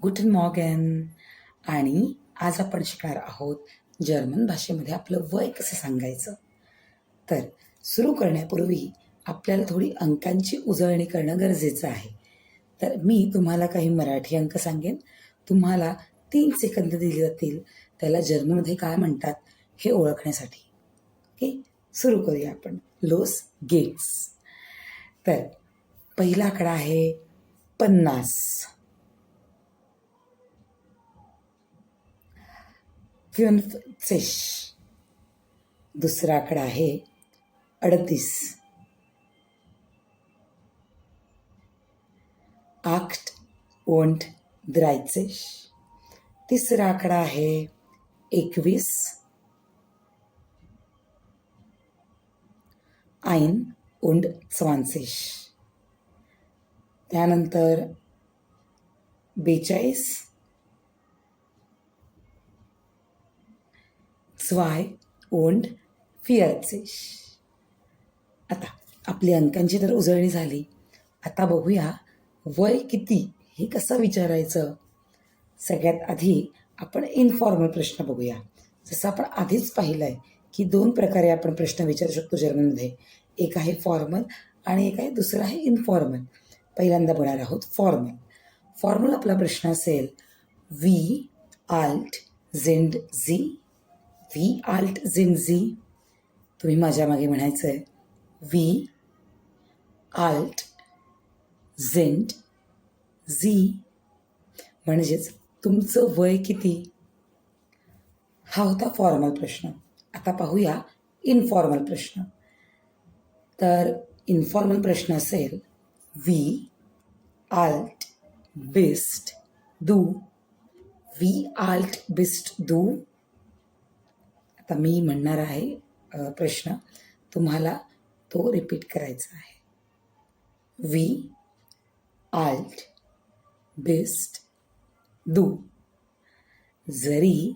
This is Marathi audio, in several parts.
गुटन मॉर्गन. आणि आज आपण शिकणार आहोत जर्मन भाषेमध्ये आपलं वय कसं सांगायचं. तर सुरू करण्यापूर्वी आपल्याला थोडी अंकांची उजळणी करणं गरजेचं आहे. तर मी तुम्हाला काही मराठी अंक सांगेन, तुम्हाला 3 सेकंद दिले जातील त्याला जर्मनमध्ये काय म्हणतात हे ओळखण्यासाठी. ओके, सुरू करूया आपण. लोस गेट्स. तर पहिला आकडा आहे 50. 50. दुसरा आकडा आहे 38. 38. तिसरा आकडा आहे 21. 21. त्यानंतर 42. 42. आता आपली अंकांची तर उजळणी झाली. आता बघूया वय किती हे कसं विचारायचं. सगळ्यात आधी आपण इनफॉर्मल प्रश्न बघूया. जसं आपण आधीच पाहिलं आहे की 2 प्रकारे आपण प्रश्न विचारू शकतो जर्मनमध्ये. एक आहे फॉर्मल आणि एक आहे दुसरं आहे इनफॉर्मल. पहिल्यांदा बघणार आहोत फॉर्मल. फॉर्मल आपला प्रश्न असेल wie alt sind Sie? wie alt sind Sie? तुम्ही माझ्या मागे म्हणायचं आहे wie alt sind Sie, म्हणजेच तुमचं वय किती. हा होता फॉर्मल प्रश्न. आता पाहूया इनफॉर्मल प्रश्न. तर इनफॉर्मल प्रश्न असेल wie alt bist du? wie alt bist du? आता मी म्हणणार आहे प्रश्न, तुम्हाला तो रिपीट करायचा आहे. wie alt bist du? जरी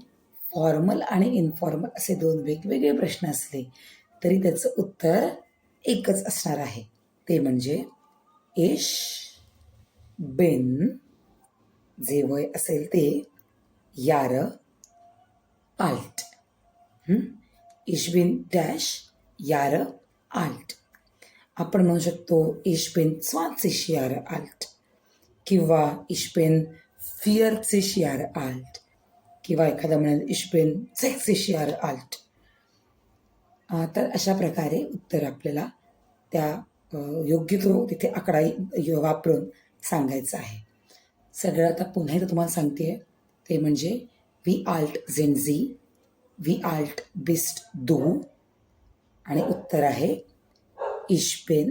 फॉर्मल आणि इनफॉर्मल असे 2 वेगवेगळे प्रश्न असले तरी त्याचं उत्तर एकच असणार आहे. ते म्हणजे ich bin, जे वय असेल ते Jahre alt. ich bin dash Jahre alt. आपण म्हणू शकतो ich bin 20 Jahre alt किंवा ich bin 40 Jahre alt किंवा एखादा म्हणेल ich bin 60 Jahre alt. तर अशा प्रकारे उत्तर आपल्याला त्या योग्य तो तिथे आकडा वापरून सांगायचं आहे. सगळं आता पुन्हा एकदा तुम्हाला सांगते, ते म्हणजे wie alt sind Sie? wie alt bist du? आणि उत्तर आहे ich bin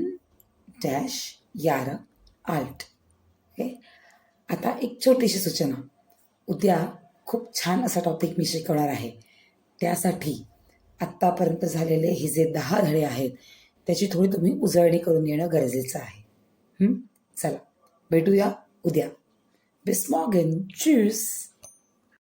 dash Jahre alt. Okay. आता एक छोटीशी सूचना, उद्या खूप छान असा टॉपिक मी शिकवणार आहे. त्यासाठी आत्तापर्यंत झालेले हे जे 10 धडे आहेत त्याची थोडी तुम्ही उजळणी करून येणं गरजेचं आहे. चला भेटूया उद्या. bis morgen. tschüss.